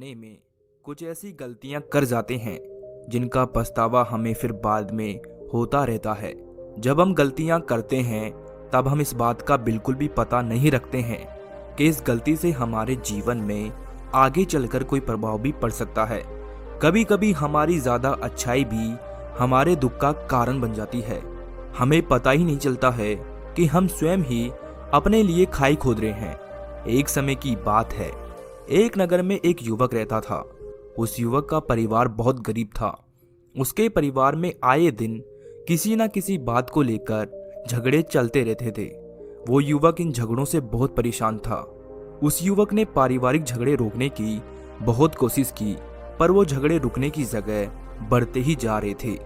आने में कुछ ऐसी गलतियां कर जाते हैं जिनका पछतावा हमें फिर बाद में होता रहता है। जब हम गलतियां करते हैं तब हम इस बात का बिल्कुल भी पता नहीं रखते हैं कि इस गलती से हमारे जीवन में आगे चलकर कोई प्रभाव भी पड़ सकता है। कभी कभी हमारी ज़्यादा अच्छाई भी हमारे दुख का कारण बन जाती है। हमें पता ही नहीं चलता है कि हम स्वयं ही अपने लिए खाई खोद रहे हैं। एक समय की बात है, एक नगर में एक युवक रहता था। उस युवक का परिवार बहुत गरीब था। उसके परिवार में आए दिन किसी न किसी बात को लेकर झगड़े चलते रहते थे। वो युवक इन झगड़ों से बहुत परेशान था। उस युवक ने पारिवारिक झगड़े रोकने की बहुत कोशिश की, पर वो झगड़े रुकने की जगह बढ़ते ही जा रहे थे।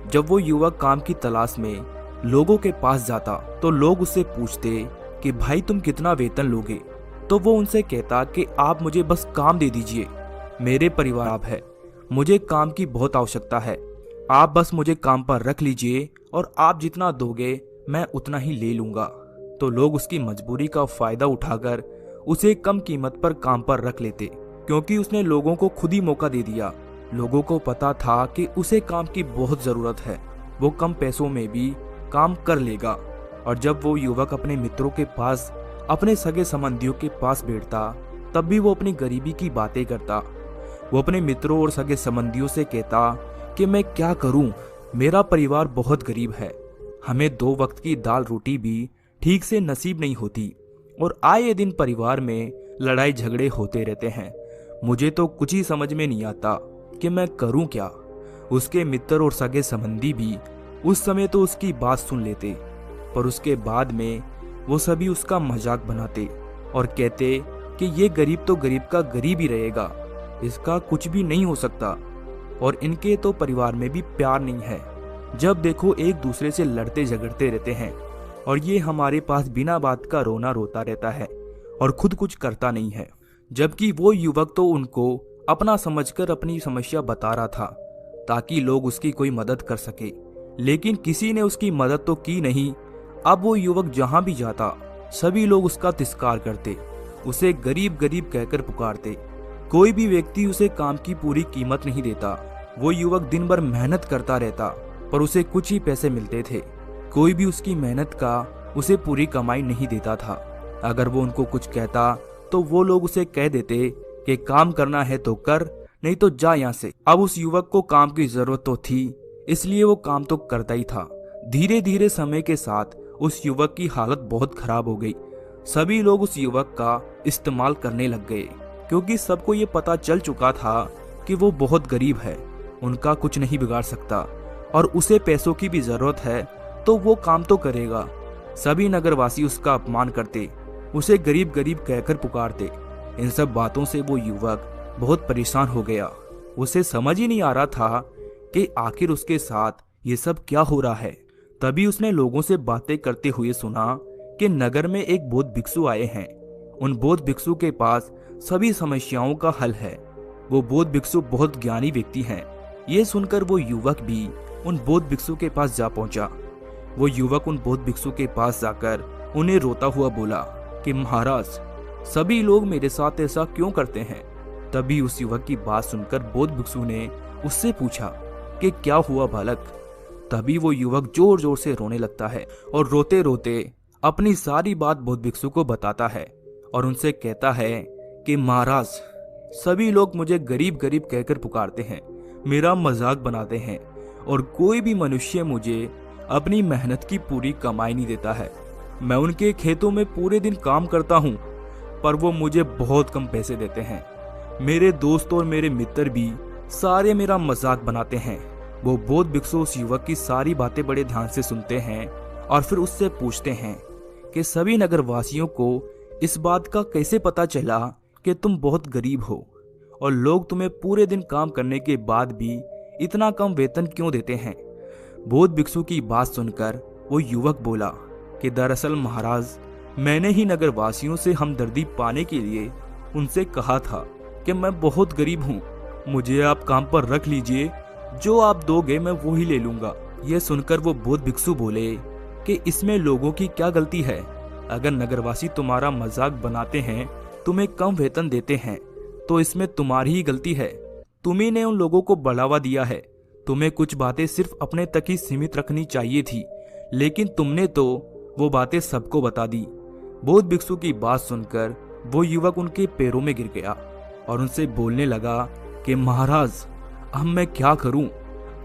जब वो युवक काम की तलाश में लोगों के पास जाता तो लोग उससे पूछते कि भाई तुम कितना वेतन लोगे, तो वो उनसे कहता कि आप मुझे बस काम दे दीजिए, मेरे परिवार आप है, मुझे काम की बहुत आवश्यकता है, आप बस मुझे काम पर रख लीजिए और आप जितना दोगे मैं उतना ही ले लूंगा। तो लोग उसकी मजबूरी का फायदा उठाकर उसे कम कीमत पर काम पर रख लेते, क्योंकि उसने लोगों को खुद ही मौका दे दिया। लोगों को पता था कि उसे काम की बहुत जरूरत है, वो कम पैसों में भी काम कर लेगा। और जब वो युवक अपने मित्रों के पास, अपने सगे संबंधियों के पास बैठता, तब भी वो अपनी गरीबी की बातें करता। वो अपने मित्रों और सगे संबंधियों से कहता कि मैं क्या करूं, मेरा परिवार बहुत गरीब है, हमें 2 वक्त की दाल रोटी भी ठीक से नसीब नहीं होती और आए दिन परिवार में लड़ाई झगड़े होते रहते हैं। मुझे तो कुछ ही समझ में नहीं आता कि मैं करूं क्या। उसके मित्र और सगे संबंधी भी उस समय तो उसकी बात सुन लेते, पर उसके बाद में वो सभी उसका मजाक बनाते और कहते कि ये गरीब तो गरीब का गरीब ही रहेगा, इसका कुछ भी नहीं हो सकता, और इनके तो परिवार में भी प्यार नहीं है। जब देखो एक दूसरे से लड़ते झगड़ते रहते हैं और ये हमारे पास बिना बात का रोना रोता रहता है और खुद कुछ करता नहीं है। जबकि वो युवक तो उनको अपना समझकर अपनी समस्या बता रहा था ताकि लोग उसकी कोई मदद कर सके, लेकिन किसी ने उसकी मदद तो की नहीं। अब वो युवक जहां भी जाता सभी लोग उसका तिरस्कार करते, उसे गरीब गरीब कहकर पुकारते। कोई भी व्यक्ति उसे काम की पूरी कीमत नहीं देता। वो युवक दिन भर मेहनत करता रहता पर उसे कुछ ही पैसे मिलते थे। कोई भी उसकी मेहनत का उसे पूरी कमाई नहीं देता था। अगर वो उनको कुछ कहता तो वो लोग उसे कह देते कि काम करना है तो कर, नहीं तो जा यहाँ से। अब उस युवक को काम की जरूरत तो थी, इसलिए वो काम तो करता ही था। धीरे धीरे समय के साथ उस युवक की हालत बहुत खराब हो गई। सभी लोग उस युवक का इस्तेमाल करने लग गए, क्योंकि सबको ये पता चल चुका था कि वो बहुत गरीब है, उनका कुछ नहीं बिगाड़ सकता और उसे पैसों की भी जरूरत है तो वो काम तो करेगा। सभी नगरवासी उसका अपमान करते, उसे गरीब गरीब कहकर पुकारते। इन सब बातों से वो युवक बहुत परेशान हो गया। उसे समझ ही नहीं आ रहा था कि आखिर उसके साथ ये सब क्या हो रहा है। तभी उसने लोगों से बातें करते हुए सुना कि नगर में एक बौद्ध भिक्षु आए हैं। उन बौद्ध भिक्षु के पास सभी समस्याओं का हल है। वो बौद्ध भिक्षु बहुत ज्ञानी व्यक्ति हैं। ये सुनकर वो युवक भी उन बौद्ध भिक्षु के पास जा पहुंचा। वो युवक उन बौद्ध भिक्षु के पास जाकर उन्हें रोता हुआ बोला कि महाराज, सभी लोग मेरे साथ ऐसा क्यों करते हैं। तभी उस युवक की बात सुनकर बौद्ध भिक्षु ने उससे पूछा कि क्या हुआ बालक। तभी वो युवक जोर जोर से रोने लगता है और रोते रोते अपनी सारी बात बौद्ध भिक्षु को बताता है और उनसे कहता है कि महाराज, सभी लोग मुझे गरीब गरीब कहकर पुकारते हैं, मेरा मजाक बनाते हैं और कोई भी मनुष्य मुझे अपनी मेहनत की पूरी कमाई नहीं देता है। मैं उनके खेतों में पूरे दिन काम करता हूँ पर वो मुझे बहुत कम पैसे देते हैं। मेरे दोस्त और मेरे मित्र भी सारे मेरा मजाक बनाते हैं। वो बौद्ध भिक्षु उस युवक की सारी बातें बड़े ध्यान से सुनते हैं और फिर उससे पूछते हैं कि सभी नगरवासियों को इस बात का कैसे पता चला कि तुम बहुत गरीब हो और लोग तुम्हें पूरे दिन काम करने के बाद भी इतना कम वेतन क्यों देते हैं। बौद्ध भिक्षु की बात सुनकर वो युवक बोला कि दरअसल महाराज, मैंने ही नगरवासियों से हमदर्दी पाने के लिए उनसे कहा था कि मैं बहुत गरीब हूँ, मुझे आप काम पर रख लीजिए, जो आप दोगे मैं वो ही ले लूंगा। यह सुनकर वो बौद्ध भिक्षु बोले कि इसमें लोगों की क्या गलती है। अगर नगरवासी तुम्हारा मजाक बनाते हैं, तुम्हें कम वेतन देते हैं, तो इसमें तुम्हारी ही गलती है। तुम्ही ने उन लोगों को बढ़ावा दिया है। तुम्हें कुछ बातें सिर्फ अपने तक ही सीमित रखनी चाहिए थी, लेकिन तुमने तो वो बातें सबको बता दी। बौद्ध भिक्षु की बात सुनकर वो युवक उनके पैरों में गिर गया और उनसे बोलने लगा कि महाराज, अब मैं क्या करूं?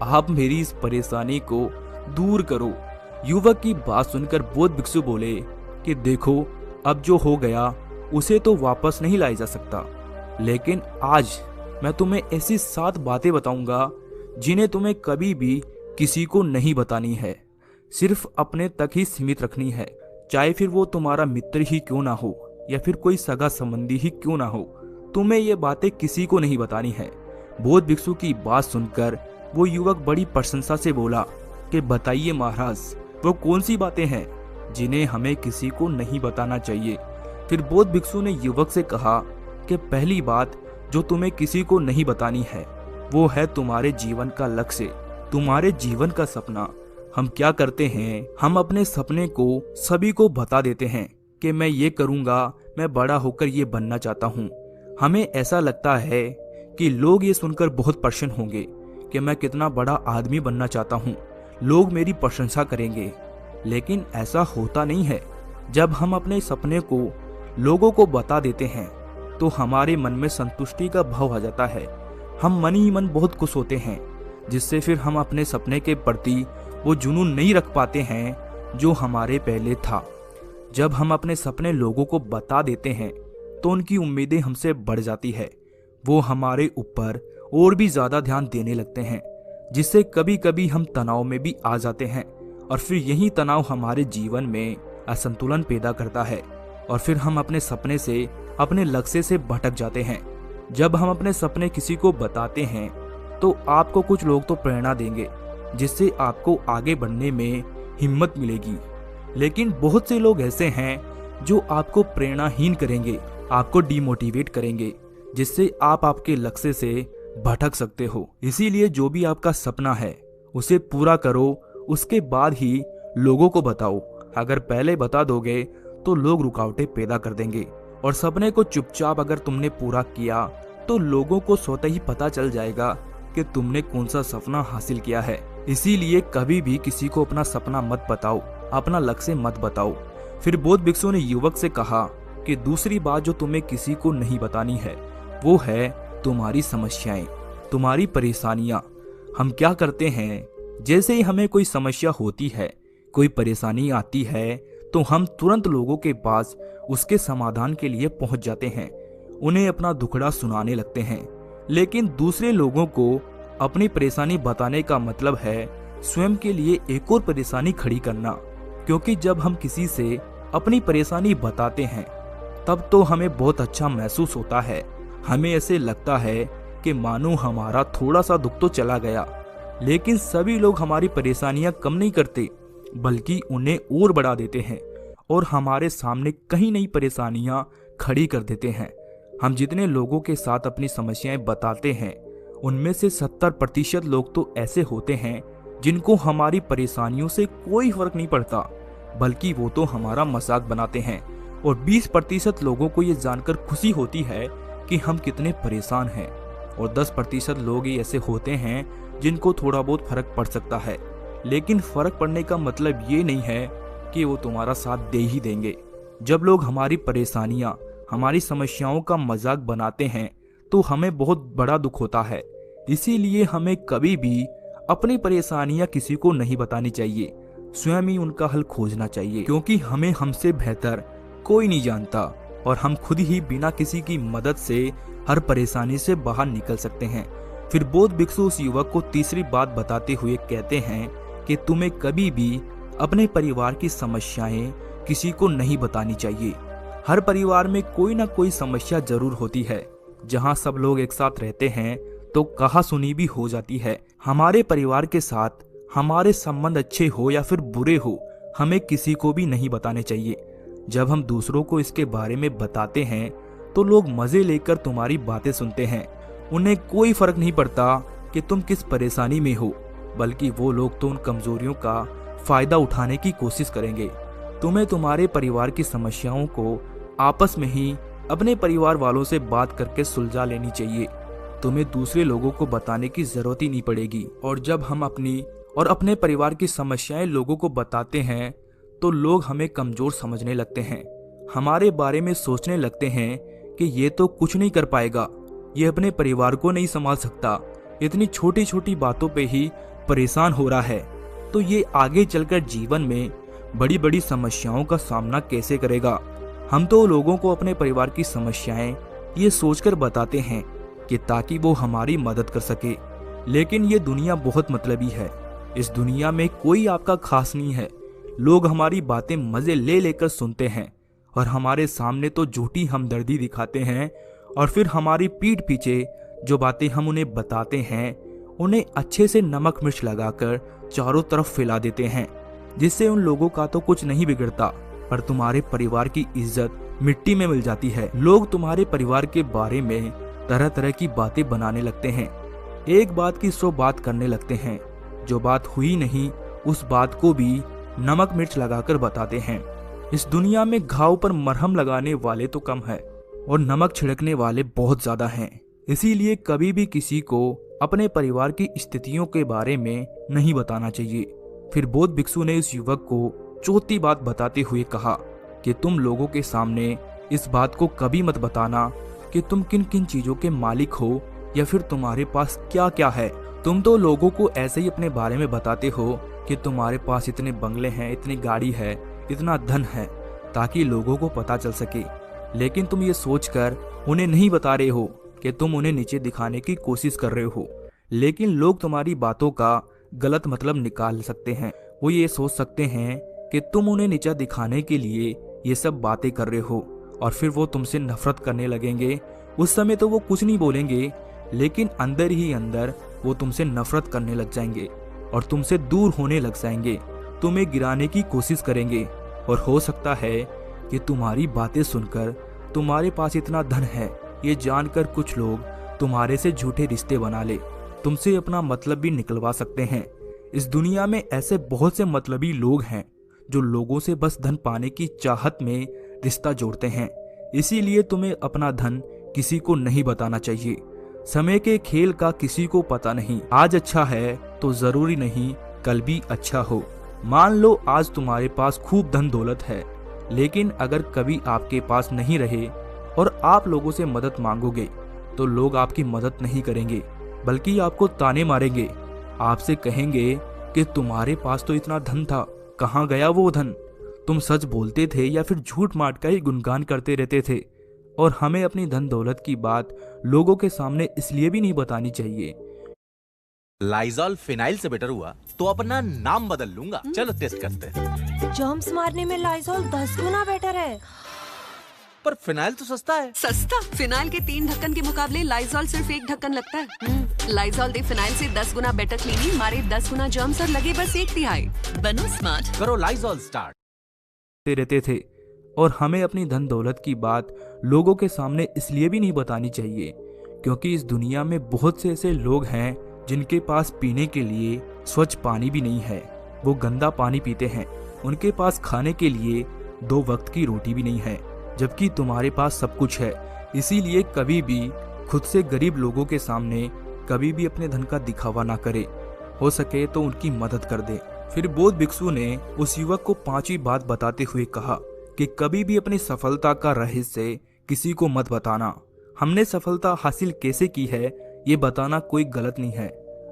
आप मेरी इस परेशानी को दूर करो। युवक की बात सुनकर बौद्ध भिक्षु बोले कि देखो, अब जो हो गया उसे तो वापस नहीं लाया जा सकता, लेकिन आज मैं तुम्हें ऐसी 7 बातें बताऊंगा जिन्हें तुम्हें कभी भी किसी को नहीं बतानी है, सिर्फ अपने तक ही सीमित रखनी है। चाहे फिर वो तुम्हारा मित्र ही क्यों ना हो या फिर कोई सगा संबंधी ही क्यों ना हो, तुम्हें ये बातें किसी को नहीं बतानी है। बौद्ध भिक्षु की बात सुनकर वो युवक बड़ी प्रशंसा से बोला कि बताइए महाराज, वो कौन सी बातें हैं जिन्हें हमें किसी को नहीं बताना चाहिए। फिर बौद्ध भिक्षु ने युवक से कहा कि पहली बात जो तुम्हें किसी को नहीं बतानी है वो है तुम्हारे जीवन का लक्ष्य, तुम्हारे जीवन का सपना। हम क्या करते हैं, हम अपने सपने को सभी को बता देते हैं कि मैं ये करूंगा, मैं बड़ा होकर ये बनना चाहता हूँ। हमें ऐसा लगता है कि लोग ये सुनकर बहुत प्रसन्न होंगे कि मैं कितना बड़ा आदमी बनना चाहता हूँ, लोग मेरी प्रशंसा करेंगे। लेकिन ऐसा होता नहीं है। जब हम अपने सपने को लोगों को बता देते हैं तो हमारे मन में संतुष्टि का भाव आ जाता है। हम मन ही मन बहुत खुश होते हैं, जिससे फिर हम अपने सपने के प्रति वो जुनून नहीं रख पाते हैं जो हमारे पहले था। जब हम अपने सपने लोगों को बता देते हैं तो उनकी उम्मीदें हमसे बढ़ जाती है। वो हमारे ऊपर और भी ज्यादा ध्यान देने लगते हैं, जिससे कभी कभी हम तनाव में भी आ जाते हैं और फिर यही तनाव हमारे जीवन में असंतुलन पैदा करता है और फिर हम अपने सपने से, अपने लक्ष्य से भटक जाते हैं। जब हम अपने सपने किसी को बताते हैं तो आपको कुछ लोग तो प्रेरणा देंगे, जिससे आपको आगे बढ़ने में हिम्मत मिलेगी। लेकिन बहुत से लोग ऐसे हैं जो आपको प्रेरणाहीन करेंगे, आपको डिमोटिवेट करेंगे, जिससे आप आपके लक्ष्य से भटक सकते हो। इसीलिए जो भी आपका सपना है उसे पूरा करो, उसके बाद ही लोगों को बताओ। अगर पहले बता दोगे तो लोग रुकावटें पैदा कर देंगे, और सपने को चुपचाप अगर तुमने पूरा किया तो लोगों को स्वतः ही पता चल जाएगा कि तुमने कौन सा सपना हासिल किया है। इसीलिए कभी भी किसी को अपना सपना मत बताओ, अपना लक्ष्य मत बताओ। फिर बौद्ध भिक्षु ने युवक से कहा कि दूसरी बात जो तुम्हें किसी को नहीं बतानी है वो है तुम्हारी समस्याएं, तुम्हारी परेशानियां। हम क्या करते हैं, जैसे ही हमें कोई समस्या होती है, कोई परेशानी आती है, तो हम तुरंत लोगों के पास उसके समाधान के लिए पहुंच जाते हैं, उन्हें अपना दुखड़ा सुनाने लगते हैं। लेकिन दूसरे लोगों को अपनी परेशानी बताने का मतलब है स्वयं के लिए एक और परेशानी खड़ी करना। क्योंकि जब हम किसी से अपनी परेशानी बताते हैं तब तो हमें बहुत अच्छा महसूस होता है। हमें ऐसे लगता है कि मानो हमारा थोड़ा सा दुख तो चला गया। लेकिन सभी लोग हमारी परेशानियां कम नहीं करते, बल्कि उन्हें और बढ़ा देते हैं और हमारे सामने कहीं नई परेशानियां खड़ी कर देते हैं। हम जितने लोगों के साथ अपनी समस्याएं बताते हैं उनमें से 70% लोग तो ऐसे होते हैं जिनको हमारी परेशानियों से कोई फर्क नहीं पड़ता, बल्कि वो तो हमारा मजाक बनाते हैं। और 20% लोगों को ये जानकर खुशी होती है कि हम कितने परेशान हैं, और 10% लोग ही ऐसे होते हैं जिनको थोड़ा बहुत फर्क पड़ सकता है। लेकिन फर्क पड़ने का मतलब ये नहीं है कि वो तुम्हारा साथ दे ही देंगे। जब लोग हमारी परेशानियां, हमारी समस्याओं का मजाक बनाते हैं तो हमें बहुत बड़ा दुख होता है। इसीलिए हमें कभी भी अपनी परेशानियां किसी को नहीं बतानी चाहिए, स्वयं ही उनका हल खोजना चाहिए। क्योंकि हमें हमसे बेहतर कोई नहीं जानता और हम खुद ही बिना किसी की मदद से हर परेशानी से बाहर निकल सकते हैं। फिर बौद्ध भिक्षु उस युवक को तीसरी बात बताते हुए कहते हैं कि तुम्हें कभी भी अपने परिवार की समस्याएं किसी को नहीं बतानी चाहिए। हर परिवार में कोई ना कोई समस्या जरूर होती है। जहां सब लोग एक साथ रहते हैं तो कहासुनी भी हो जाती है। हमारे परिवार के साथ हमारे संबंध अच्छे हो या फिर बुरे हो, हमें किसी को भी नहीं बताने चाहिए। जब हम दूसरों को इसके बारे में बताते हैं तो लोग मजे लेकर तुम्हारी बातें सुनते हैं। उन्हें कोई फर्क नहीं पड़ता कि तुम किस परेशानी में हो, बल्कि वो लोग तो उन कमजोरियों का फायदा उठाने की कोशिश करेंगे। तुम्हें तुम्हारे परिवार की समस्याओं को आपस में ही अपने परिवार वालों से बात करके सुलझा लेनी चाहिए। तुम्हें दूसरे लोगों को बताने की जरूरत ही नहीं पड़ेगी। और जब हम अपनी और अपने परिवार की समस्याएं लोगों को बताते हैं तो लोग हमें कमजोर समझने लगते हैं, हमारे बारे में सोचने लगते हैं कि ये तो कुछ नहीं कर पाएगा, ये अपने परिवार को नहीं संभाल सकता, इतनी छोटी छोटी बातों पे ही परेशान हो रहा है, तो ये आगे चलकर जीवन में बड़ी बड़ी समस्याओं का सामना कैसे करेगा। हम तो लोगों को अपने परिवार की समस्याएं ये सोचकर बताते हैं कि ताकि वो हमारी मदद कर सके, लेकिन ये दुनिया बहुत मतलबी है। इस दुनिया में कोई आपका खास नहीं है। लोग हमारी बातें मजे ले लेकर सुनते हैं और हमारे सामने तो झूठी हमदर्दी दिखाते हैं, और फिर हमारी पीठ पीछे जो बातें हम उन्हें बताते हैं उन्हें अच्छे से नमक मिर्च लगाकर चारों तरफ फैला देते हैं, जिससे उन लोगों का तो कुछ नहीं बिगड़ता, पर तुम्हारे परिवार की इज्जत मिट्टी में मिल जाती है। लोग तुम्हारे परिवार के बारे में तरह तरह की बातें बनाने लगते हैं, एक बात की 100 बात करने लगते हैं, जो बात हुई नहीं उस बात को भी नमक मिर्च लगाकर बताते हैं। इस दुनिया में घाव पर मरहम लगाने वाले तो कम है और नमक छिड़कने वाले बहुत ज्यादा हैं। इसीलिए कभी भी किसी को अपने परिवार की स्थितियों के बारे में नहीं बताना चाहिए। फिर बौद्ध भिक्षु ने इस युवक को चौथी बात बताते हुए कहा कि तुम लोगों के सामने इस बात को कभी मत बताना कि तुम किन किन चीजों के मालिक हो या फिर तुम्हारे पास क्या क्या है। तुम तो लोगों को ऐसे ही अपने बारे में बताते हो कि तुम्हारे पास इतने बंगले हैं, इतनी गाड़ी है, इतना धन है, ताकि लोगों को पता चल सके। लेकिन तुम ये सोचकर उन्हें नहीं बता रहे हो कि तुम उन्हें नीचे दिखाने की कोशिश कर रहे हो। लेकिन लोग तुम्हारी बातों का गलत मतलब निकाल सकते हैं। वो ये सोच सकते हैं कि तुम उन्हें नीचा दिखाने के लिए ये सब बातें कर रहे हो, और फिर वो तुमसे नफरत करने लगेंगे। उस समय तो वो कुछ नहीं बोलेंगे, लेकिन अंदर ही अंदर वो तुमसे नफरत करने लग जाएंगे और तुमसे दूर होने लग जाएंगे, तुम्हें गिराने की कोशिश करेंगे। और हो सकता है कि तुम्हारी बातें सुनकर तुम्हारे पास इतना धन है ये जानकर कुछ लोग तुम्हारे से झूठे रिश्ते बना ले, तुमसे अपना मतलब भी निकलवा सकते हैं। इस दुनिया में ऐसे बहुत से मतलबी लोग हैं जो लोगों से बस धन पाने की चाहत में रिश्ता जोड़ते हैं। इसीलिए तुम्हें अपना धन किसी को नहीं बताना चाहिए। समय के खेल का किसी को पता नहीं, आज अच्छा है तो जरूरी नहीं कल भी अच्छा हो। मान लो आज तुम्हारे पास खूब धन दौलत है, लेकिन अगर कभी आपके पास नहीं रहे और आप लोगों से मदद मांगोगे तो लोग आपकी मदद नहीं करेंगे, बल्कि आपको ताने मारेंगे। आपसे कहेंगे कि तुम्हारे पास तो इतना धन था, कहाँ गया वो धन? तुम सच बोलते थे या फिर झूठ मार का ही गुणगान करते रहते थे? और हमें अपनी धन दौलत की बात लोगों के सामने इसलिए भी नहीं बतानी चाहिए। लाइजॉल फिनाइल से बेटर हुआ तो अपना नाम बदल लूंगा। चलो टेस्ट करते हैं। जर्म्स मारने में लाइजॉल 10 गुना बेटर है। पर फिनाइल तो सस्ता है। सस्ता? फिनाइल के 3 ढक्कन के मुकाबले लाइजॉल सिर्फ 1 ढक्कन लगता है। लाइजॉल दे फिनाइल से 10 गुना बेटर क्लीनिंग, मारे 10 गुना जर्म्स और लगे बस 1/3। बनो स्मार्ट, करो लाइजॉल स्टार्ट। रहते थे और हमें अपनी धन दौलत की बात लोगों के सामने इसलिए भी नहीं बतानी चाहिए क्योंकि इस दुनिया में बहुत से ऐसे लोग हैं जिनके पास पीने के लिए स्वच्छ पानी भी नहीं है, वो गंदा पानी पीते हैं। उनके पास खाने के लिए 2 वक्त की रोटी भी नहीं है, जबकि तुम्हारे पास सब कुछ है। इसीलिए कभी भी खुद से गरीब लोगों के सामने कभी भी अपने धन का दिखावा ना करे, हो सके तो उनकी मदद कर दे। फिर बौद्ध भिक्षु ने उस युवक को 5वीं बात बताते हुए कहा कि कभी भी अपनी सफलता का रहस्य किसी को मत बताना। हमने सफलता हासिल कैसे की है ये बताना कोई गलत नहीं है।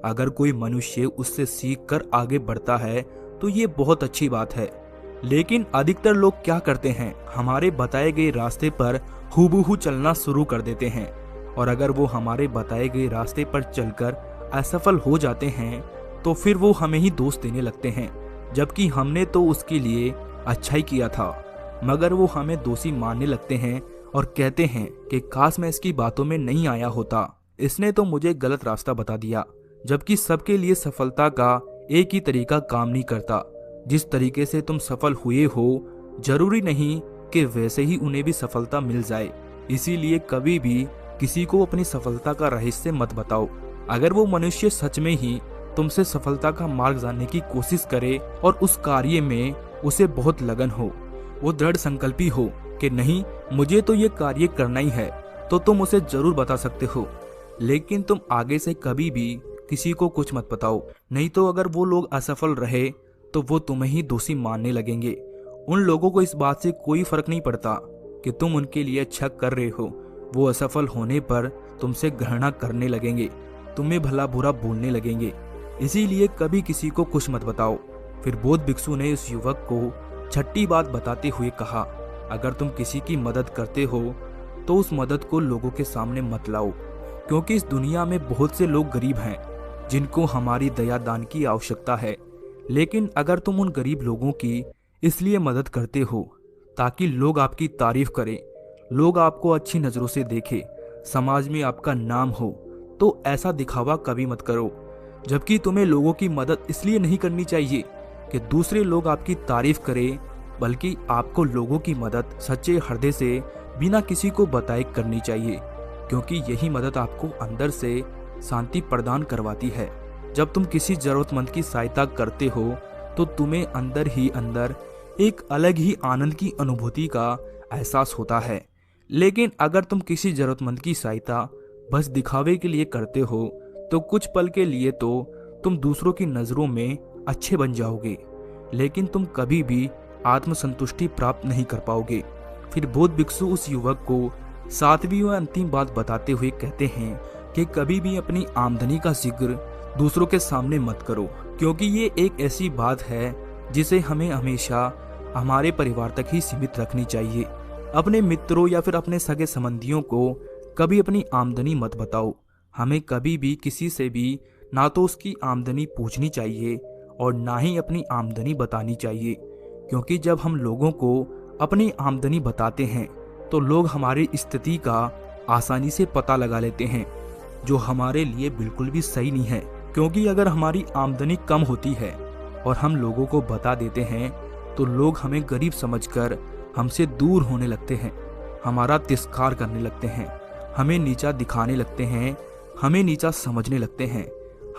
अगर कोई मनुष्य उससे सीख कर आगे बढ़ता है तो ये बहुत अच्छी बात है, लेकिन अधिकतर लोग क्या करते हैं, हमारे बताए गए रास्ते पर हूबहू चलना शुरू कर देते हैं, और अगर वो हमारे बताए गए रास्ते पर चलकर असफल हो जाते हैं तो फिर वो हमें ही दोष देने लगते हैं, जबकि हमने तो उसके लिए अच्छा ही किया था। मगर वो हमें दोषी मानने लगते हैं और कहते हैं कि काश मैं इसकी बातों में नहीं आया होता, इसने तो मुझे गलत रास्ता बता दिया। जबकि सबके लिए सफलता का एक ही तरीका काम नहीं करता। जिस तरीके से तुम सफल हुए हो जरूरी नहीं कि वैसे ही उन्हें भी सफलता मिल जाए। इसीलिए कभी भी किसी को अपनी सफलता का रहस्य मत बताओ। अगर वो मनुष्य सच में ही तुमसे सफलता का मार्ग जानने की कोशिश करे और उस कार्य में उसे बहुत लगन हो, वो दृढ़ संकल्पी हो, कि नहीं, मुझे तो ये कार्य करना ही है, तो तुम उसे जरूर बता सकते हो, लेकिन तुम आगे से कभी भी किसी को कुछ मत बताओ, नहीं तो अगर वो लोग असफल रहे तो वो तुम्हें ही दोषी मानने लगेंगे। उन लोगों को इस बात से कोई फर्क नहीं पड़ता कि तुम उनके लिए अच्छा कर रहे हो। वो असफल होने पर तुमसे घृणा करने लगेंगे, तुम्हें भला बुरा बोलने लगेंगे। इसीलिए कभी किसी को कुछ मत बताओ। फिर बौद्ध भिक्षु ने उस युवक को छठी बात बताते हुए कहा, अगर तुम किसी की मदद करते हो तो उस मदद को लोगों के सामने मत लाओ, क्योंकि इस दुनिया में बहुत से लोग गरीब हैं जिनको हमारी दया दान की आवश्यकता है। लेकिन अगर तुम उन गरीब लोगों की इसलिए मदद करते हो ताकि लोग आपकी तारीफ करें, लोग आपको अच्छी नज़रों से देखें, समाज में आपका नाम हो, तो ऐसा दिखावा कभी मत करो। जबकि तुम्हें लोगों की मदद इसलिए नहीं करनी चाहिए कि दूसरे लोग आपकी तारीफ करें, बल्कि आपको लोगों की मदद सच्चे हृदय से बिना किसी को बताए करनी चाहिए, क्योंकि यही मदद आपको अंदर से शांति प्रदान करवाती है। जब तुम किसी जरूरतमंद की सहायता करते हो तो तुम्हें अंदर ही अंदर एक अलग ही आनंद की अनुभूति का एहसास होता है। लेकिन अगर तुम किसी जरूरतमंद की सहायता बस दिखावे के लिए करते हो तो कुछ पल के लिए तो तुम दूसरों की नज़रों में अच्छे बन जाओगे, लेकिन तुम कभी भी आत्मसंतुष्टि प्राप्त नहीं कर पाओगे। फिर बौद्ध भिक्षु उस युवक को सातवीं व अंतिम बात बताते हुए कहते हैं कि कभी भी अपनी आमदनी का जिक्र दूसरों के सामने मत करो, क्योंकि ये एक ऐसी बात है जिसे हमें हमेशा हमारे परिवार तक ही सीमित रखनी चाहिए। अपने मित्रों या फिर अपने सगे संबंधियों को कभी अपनी आमदनी मत बताओ। हमें कभी भी किसी से भी ना तो उसकी आमदनी पूछनी चाहिए और ना ही अपनी आमदनी बतानी चाहिए, क्योंकि जब हम लोगों को अपनी आमदनी बताते हैं तो लोग हमारी स्थिति का आसानी से पता लगा लेते हैं, जो हमारे लिए बिल्कुल भी सही नहीं है। क्योंकि अगर हमारी आमदनी कम होती है और हम लोगों को बता देते हैं तो लोग हमें गरीब समझकर हमसे दूर होने लगते हैं, हमारा तिरस्कार करने लगते हैं, हमें नीचा दिखाने लगते हैं, हमें नीचा समझने लगते हैं,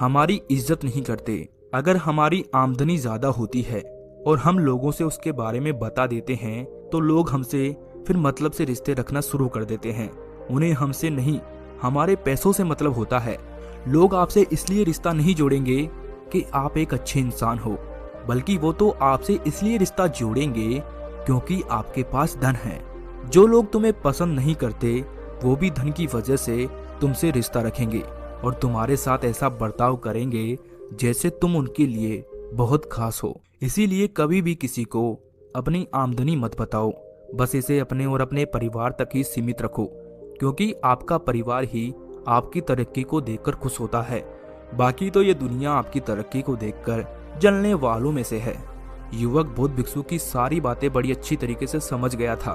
हमारी इज्जत नहीं करते। अगर हमारी आमदनी ज़्यादा होती है और हम लोगों से उसके बारे में बता देते हैं तो लोग हमसे फिर मतलब से रिश्ते रखना शुरू कर देते हैं। उन्हें हमसे नहीं, हमारे पैसों से मतलब होता है। लोग आपसे इसलिए रिश्ता नहीं जोड़ेंगे कि आप एक अच्छे इंसान हो, बल्कि वो तो आपसे इसलिए रिश्ता जोड़ेंगे क्योंकि आपके पास धन है। जो लोग तुम्हें पसंद नहीं करते वो भी धन की वजह से तुमसे रिश्ता रखेंगे और तुम्हारे साथ ऐसा बर्ताव करेंगे जैसे तुम उनके लिए बहुत खास हो। इसीलिए कभी भी किसी को अपनी आमदनी मत बताओ, बस इसे अपने और अपने परिवार तक ही सीमित रखो, क्योंकि आपका परिवार ही आपकी तरक्की को देखकर खुश होता है। बाकी तो ये दुनिया आपकी तरक्की को देखकर जलने वालों में से है। युवक बौद्ध भिक्षु की सारी बातें बड़ी अच्छी तरीके से समझ गया था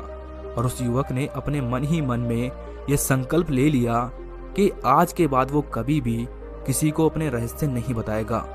और उस युवक ने अपने मन ही मन में यह संकल्प ले लिया कि आज के बाद वो कभी भी किसी को अपने रहस्य नहीं बताएगा।